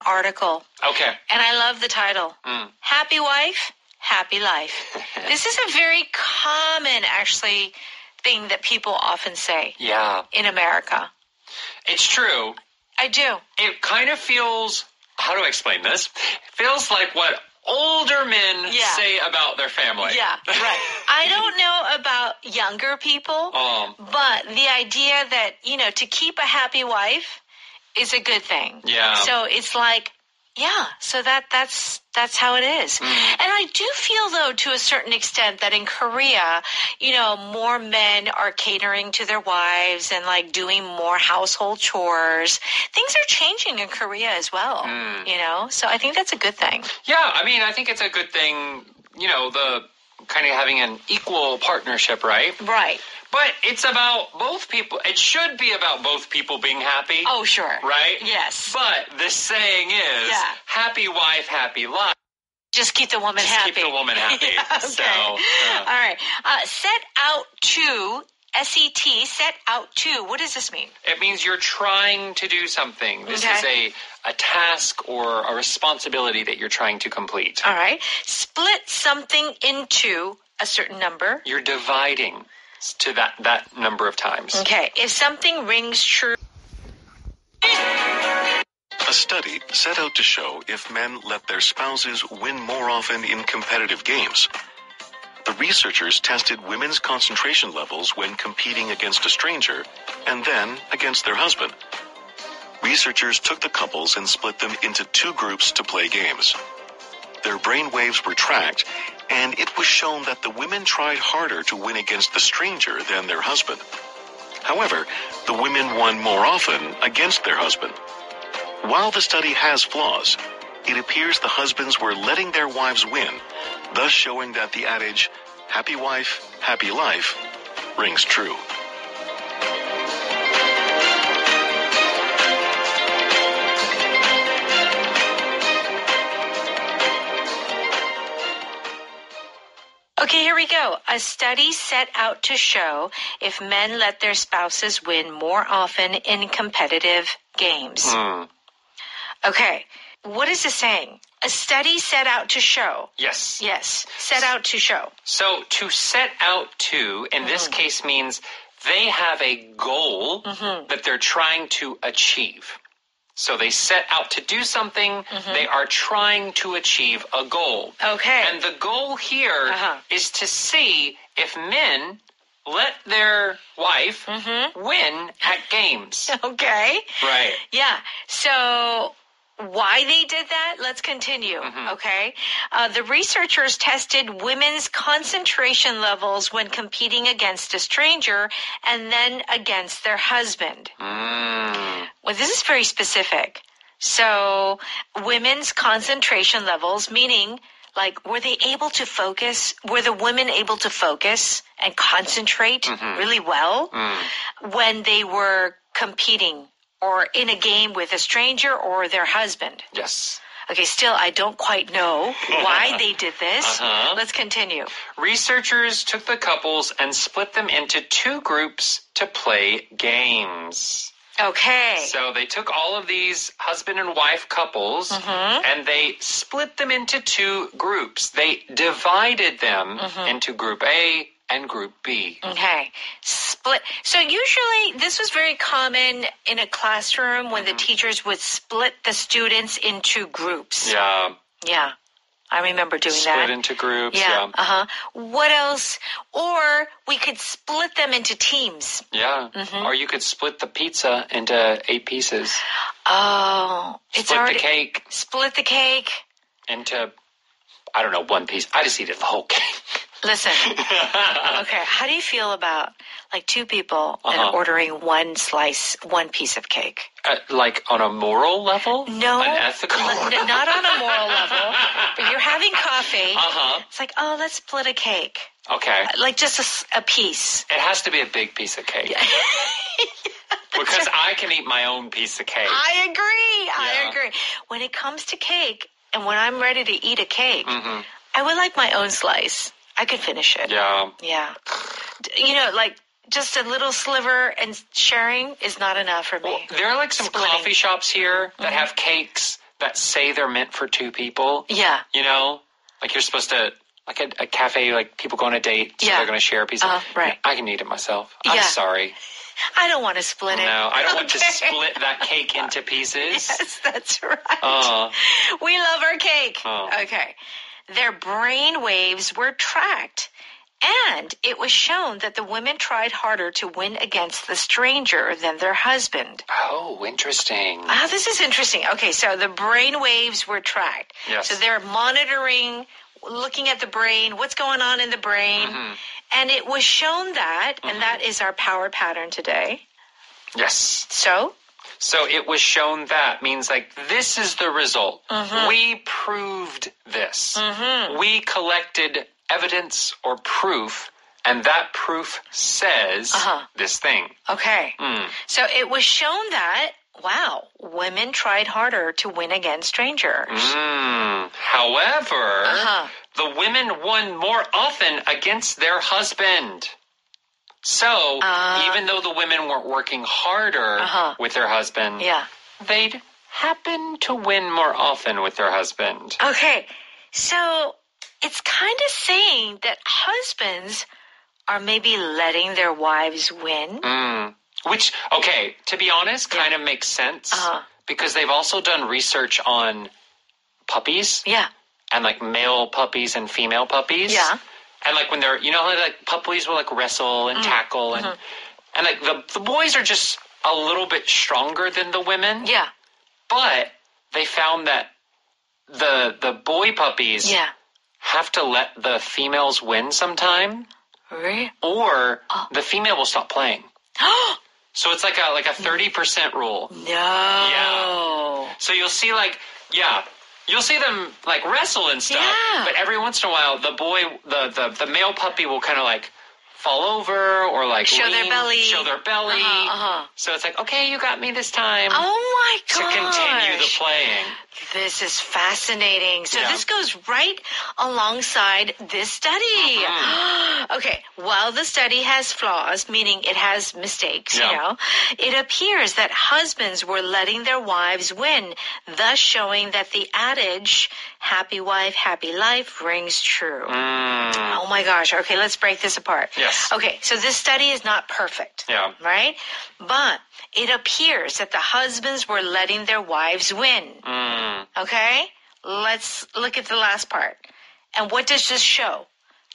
article. Okay. And I love the title. Happy Wife, Happy Life. This is a very common, actually, thing that people often say in America. It's true. I do. It kind of feels, how do I explain this? It feels like what older men say about their family. Yeah, right. I don't know about younger people, but the idea that, to keep a happy wife is a good thing. Yeah. So it's like, so that's how it is. And I do feel, though, to a certain extent that in Korea, more men are catering to their wives and like doing more household chores. Things are changing in Korea as well, so I think that's a good thing. Yeah, I mean, I think it's a good thing, the kind of having an equal partnership, right? Right. But it's about both people. It should be about both people being happy. Oh, sure. Right? Yes. But the saying is, happy wife, happy life. Just keep the woman happy. Keep the woman happy. Okay. So, all right. Set out to, S-E-T, set out to. What does this mean? It means you're trying to do something. This is a task or a responsibility that you're trying to complete. All right. Split something into a certain number. You're dividing to that number of times. Okay. If something rings true. A study set out to show if men let their spouses win more often in competitive games. The researchers tested women's concentration levels when competing against a stranger and then against their husband. Researchers took the couples and split them into two groups to play games. Their brain waves were tracked, and it was shown that the women tried harder to win against the stranger than their husband. However, the women won more often against their husband. While the study has flaws, it appears the husbands were letting their wives win, thus showing that the adage, happy wife, happy life, rings true. Okay, here we go. A study set out to show if men let their spouses win more often in competitive games. Okay, what is this saying? A study set out to show. Yes. Yes, set out to show. So to set out to, in this case, means they have a goal that they're trying to achieve. So they set out to do something. They are trying to achieve a goal. Okay. And the goal here is to see if men let their wife win at games. Okay. Right. Yeah. So why they did that? Let's continue. Okay. The researchers tested women's concentration levels when competing against a stranger and then against their husband. Well, this is very specific. So women's concentration levels, meaning like, were they able to focus? Were the women able to focus and concentrate really well when they were competing or in a game with a stranger or their husband? Yes. Okay, still, I don't quite know why they did this. Let's continue. Researchers took the couples and split them into two groups to play games. Okay. So they took all of these husband and wife couples and they split them into two groups. They divided them into Group A and Group B. Okay. Split. So usually this was very common in a classroom when the teachers would split the students into groups. Yeah. Yeah. I remember doing Split that. into groups. Yeah. What else? Or we could split them into teams. Yeah. Or you could split the pizza into 8 pieces. Oh. Split the cake. Split the cake. Into, I don't know, 1 piece. I just eat it the whole cake. Listen. Okay. How do you feel about like 2 people and ordering 1 slice, 1 piece of cake? Like on a moral level? No. An ethical? Not on a moral level. But you're having coffee. It's like, oh, let's split a cake. Okay. Like just a piece. It has to be a big piece of cake. Because I can eat my own piece of cake. I agree. When it comes to cake, and when I'm ready to eat a cake, I would like my own slice. I could finish it. Yeah. Yeah. You know, like just a little sliver and sharing is not enough for me. Well, there are like some coffee shops here that have cakes that say they're meant for two people. Yeah. You know? Like you're supposed to, like a cafe, like people go on a date, so they're going to share a piece of right. I can eat it myself. I'm sorry. I don't want to split it. No, I don't want to split that cake into pieces. Yes, that's right. We love our cake. Okay. Their brain waves were tracked. And it was shown that the women tried harder to win against the stranger than their husband. Oh, interesting. This is interesting. Okay, so the brain waves were tracked. Yes. So they're monitoring, looking at the brain, what's going on in the brain. Mm-hmm. And it was shown that, and that is our power pattern today. Yes. So it was shown that means like this is the result. Mm-hmm. We proved this. Mm-hmm. We collected evidence or proof, and that proof says this thing. Okay. So it was shown that, wow, women tried harder to win against strangers. However, the women won more often against their husband. So even though the women weren't working harder with their husband, they'd happen to win more often with their husband. Okay. So it's kind of saying that husbands are maybe letting their wives win. Which, okay, to be honest, kind of makes sense. Because they've also done research on puppies. Yeah. And like male puppies and female puppies. Yeah. And like when they're, you know, like puppies will like wrestle and tackle and like the boys are just a little bit stronger than the women. Yeah. But they found that the boy puppies have to let the females win sometime. Really? Or the female will stop playing. So it's like a 30% rule. No. Yeah. So you'll see you'll see them like wrestle and stuff. Yeah. But every once in a while the boy the male puppy will kind of like fall over or like show their belly. So it's like, okay, you got me this time. Oh my gosh. To continue the playing. This is fascinating. So this goes right alongside this study. Okay, while the study has flaws, meaning it has mistakes, you know, it appears that husbands were letting their wives win, thus showing that the adage, happy wife, happy life, rings true. Oh my gosh. Okay, let's break this apart. Yes. Okay, so this study is not perfect. Yeah. Right? But it appears that the husbands were letting their wives win. Okay? Let's look at the last part. And what does this show?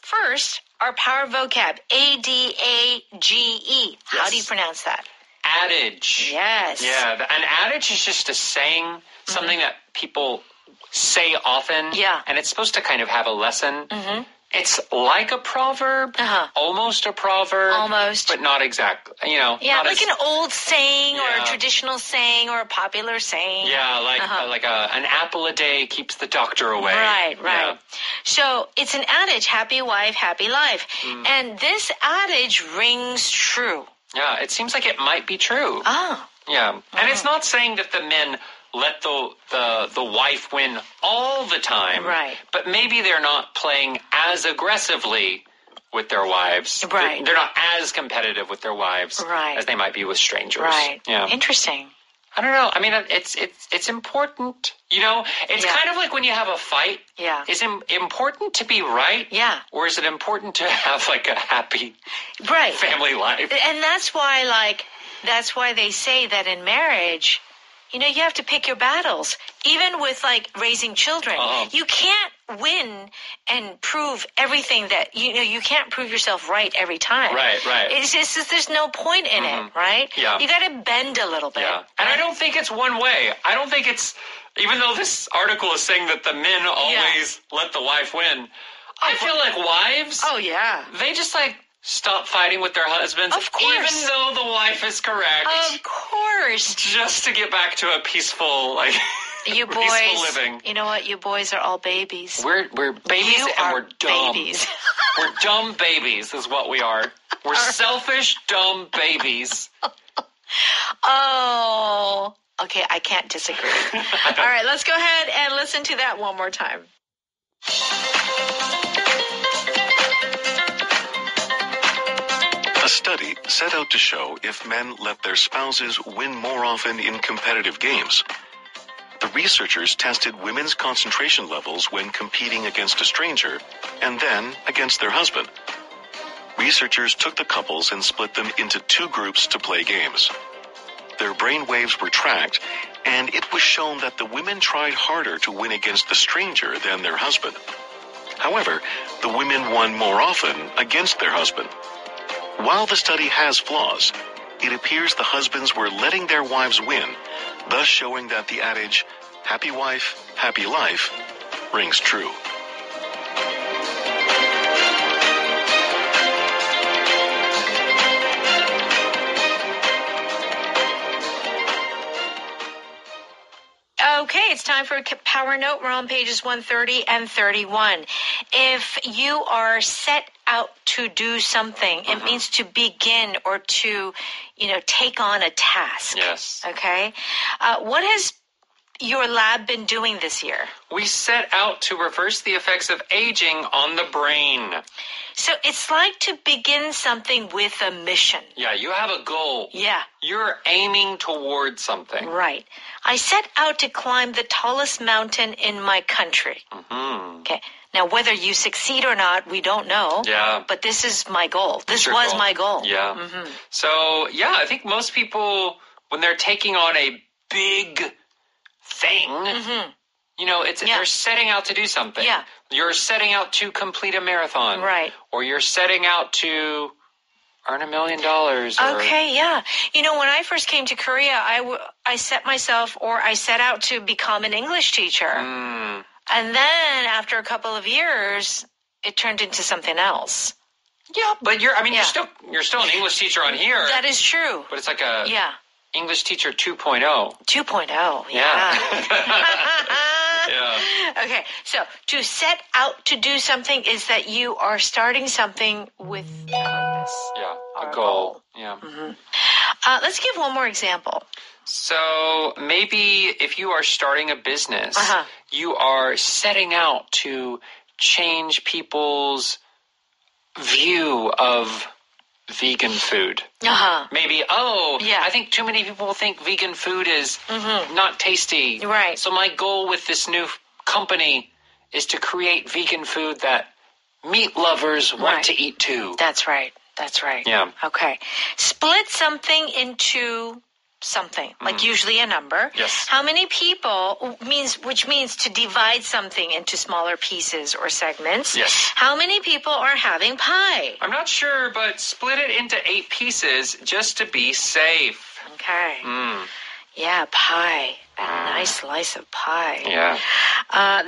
First, our power vocab, A-D-A-G-E. How do you pronounce that? Adage. Yes. Yeah, an adage is just a saying, something that people say often. Yeah. And it's supposed to kind of have a lesson. It's like a proverb, almost a proverb. Almost. But not exactly, you know. Yeah, like an old saying or a traditional saying or a popular saying. Yeah, like an apple a day keeps the doctor away. Right. Yeah. So it's an adage, happy wife, happy life. And this adage rings true. Yeah, it seems like it might be true. Oh. Yeah. And it's not saying that the men let the wife win all the time. Right. But maybe they're not playing as aggressively with their wives. Right. They're not as competitive with their wives as they might be with strangers. Right. Yeah. Interesting. I don't know. I mean, it's important. You know, it's kind of like when you have a fight. Yeah. Is it important to be right? Yeah. Or is it important to have like a happy family life? And that's why they say that in marriage, you know, you have to pick your battles. Even with like raising children, you can't win and prove everything that, you know, you can't prove yourself right every time. Right. It's just, there's no point in it, right? Yeah. You got to bend a little bit. Yeah. And I don't think it's one way. I don't think it's, even though this article is saying that the men always let the wife win, I feel like wives, they just like stop fighting with their husbands. Of course. Even though the wife is correct. Of course. Just to get back to a peaceful, like, you boys, peaceful living. You know what? You boys are all babies. We're babies and we're dumb. Babies. We're dumb babies is what we are. We're selfish, dumb babies. Oh, okay. I can't disagree. All right, let's go ahead and listen to that one more time. A study set out to show if men let their spouses win more often in competitive games, The researchers tested women's concentration levels when competing against a stranger and then against their husband. Researchers took the couples and split them into 2 groups to play games. Their brain waves were tracked, and it was shown that the women tried harder to win against the stranger than their husband. However, the women won more often against their husband. While the study has flaws, it appears the husbands were letting their wives win, thus showing that the adage, happy wife, happy life, rings true. Okay, it's time for a power note. We're on pages 130 and 31. If you are set out to do something, it means to begin or to, take on a task. Yes. Okay. What has your lab been doing this year? We set out to reverse the effects of aging on the brain. So it's like to begin something with a mission. Yeah, you have a goal. Yeah. You're aiming towards something. Right. I set out to climb the tallest mountain in my country. Mm-hmm. Okay. Now, whether you succeed or not, we don't know. Yeah. But this is my goal. This Your was goal. my goal. Yeah. Mm-hmm. So, yeah, I think most people, when they're taking on a big thing, they're setting out to do something. Yeah. You're setting out to complete a marathon. Right. Or you're setting out to earn $1 million. Okay, yeah. When I first came to Korea, I set out to become an English teacher. Mm. And then after a couple of years, it turned into something else. Yeah, but you're still an English teacher on here. That is true. But it's like a English teacher 2.0. 2.0, yeah. Yeah. Okay, so to set out to do something is that you are starting something with a purpose. Yeah, or a goal. Yeah. Mm-hmm. Let's give one more example. So maybe if you are starting a business, you are setting out to change people's view of vegan food. Maybe, I think too many people think vegan food is not tasty. Right. So my goal with this new company is to create vegan food that meat lovers want to eat too. That's right. Yeah. Okay. Split something into something, like usually a number. Yes. How many people which means to divide something into smaller pieces or segments. Yes. How many people are having pie? I'm not sure, but split it into 8 pieces just to be safe. Okay. Yeah, pie. A nice slice of pie. Yeah.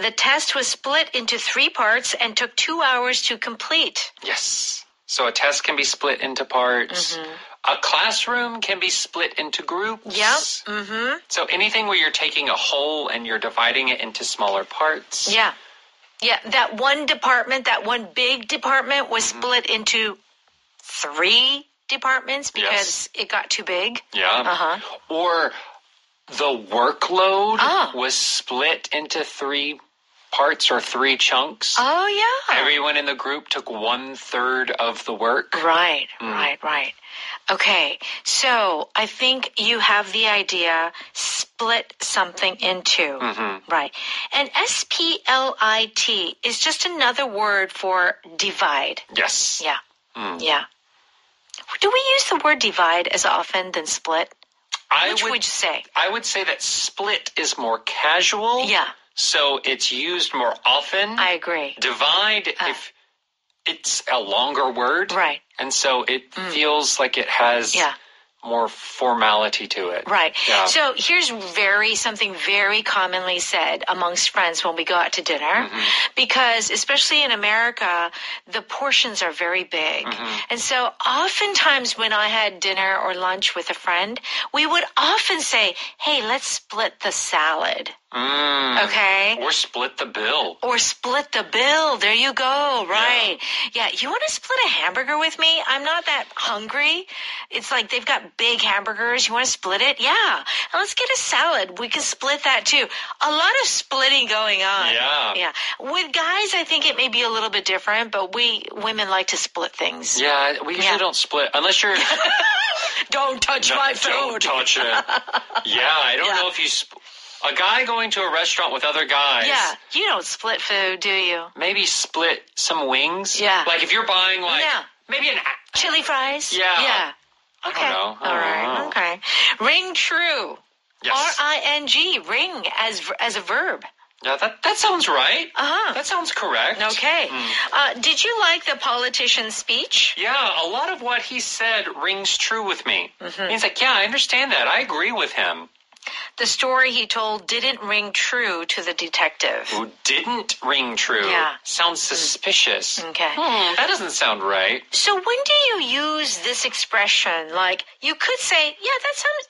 The test was split into 3 parts and took 2 hours to complete. Yes. So a test can be split into parts. A classroom can be split into groups. Yep. So anything where you're taking a whole and you're dividing it into smaller parts. Yeah. Yeah, that one big department was split into 3 departments because it got too big. Yeah. Or the workload was split into 3 parts or 3 chunks. Oh, yeah. Everyone in the group took 1/3 of the work. Right. Okay, so I think you have the idea, split something into. Right. And SPLIT is just another word for divide. Yes. Yeah. Yeah. Do we use the word divide as often than split? Which would you say? I would say that split is more casual. Yeah. So it's used more often. I agree. Divide, if it's a longer word. Right. And so it feels like it has more formality to it. Right. Yeah. So here's something very commonly said amongst friends when we go out to dinner, because especially in America, the portions are very big. And so oftentimes when I had dinner or lunch with a friend, we would often say, hey, let's split the salad. Okay. Or split the bill. There you go. Right. Yeah. You want to split a hamburger with me? I'm not that hungry. It's like they've got big hamburgers. You want to split it? Yeah. And let's get a salad. We can split that too. A lot of splitting going on. Yeah. With guys, I think it may be a little bit different, but women like to split things. Yeah. We usually don't split unless you're. Don't touch my food. Don't touch it. Yeah. I don't know if you. A guy going to a restaurant with other guys. Yeah. You don't split food, do you? Maybe split some wings. Yeah. Like if you're buying maybe an... Chili fries? Yeah. Yeah. Okay. I don't know. All right. Okay. Ring true. Yes. R-I-N-G. Ring as a verb. Yeah, that sounds right. Uh-huh. That sounds correct. Okay. Did you like the politician's speech? Yeah, a lot of what he said rings true with me. He's like, yeah, I understand that. I agree with him. The story he told didn't ring true to the detective. Who didn't ring true? Yeah. Sounds suspicious. Okay. That doesn't sound right. So when do you use this expression? Like, you could say, yeah,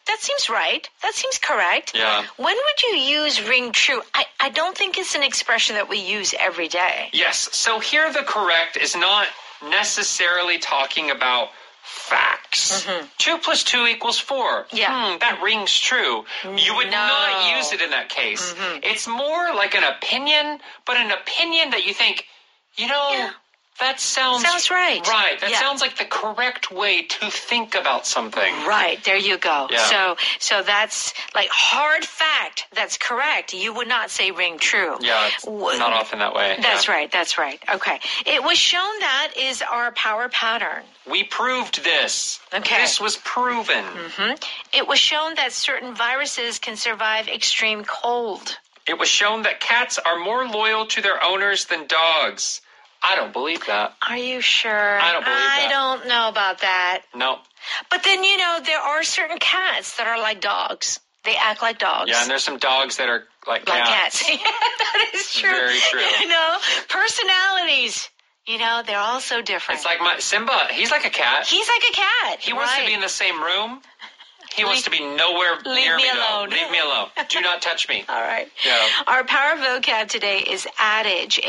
that seems right. That seems correct. Yeah. When would you use ring true? I don't think it's an expression that we use every day. Yes. So here the correct is not necessarily talking about facts. 2 + 2 = 4. Yeah. That rings true. You would not use it in that case. It's more like an opinion, but an opinion that you think, that sounds right. Right. That sounds like the correct way to think about something. Right. There you go. Yeah. So that's like hard fact. That's correct. You would not say ring true. Yeah. It's not often that way. That's right. That's right. Okay. It was shown that is our power pattern. We proved this. Okay. This was proven. It was shown that certain viruses can survive extreme cold. It was shown that cats are more loyal to their owners than dogs. I don't believe that. Are you sure? I don't believe that. I don't know about that. No. But then, there are certain cats that are like dogs. They act like dogs. Yeah, and there's some dogs that are like cats. Yeah, that is true. Very true. Personalities. They're all so different. It's like Simba. He's like a cat. He's like a cat. He wants to be in the same room. He wants to be nowhere near me, alone. Leave me alone. Do not touch me. All right. Yeah. Our power vocab today is adage.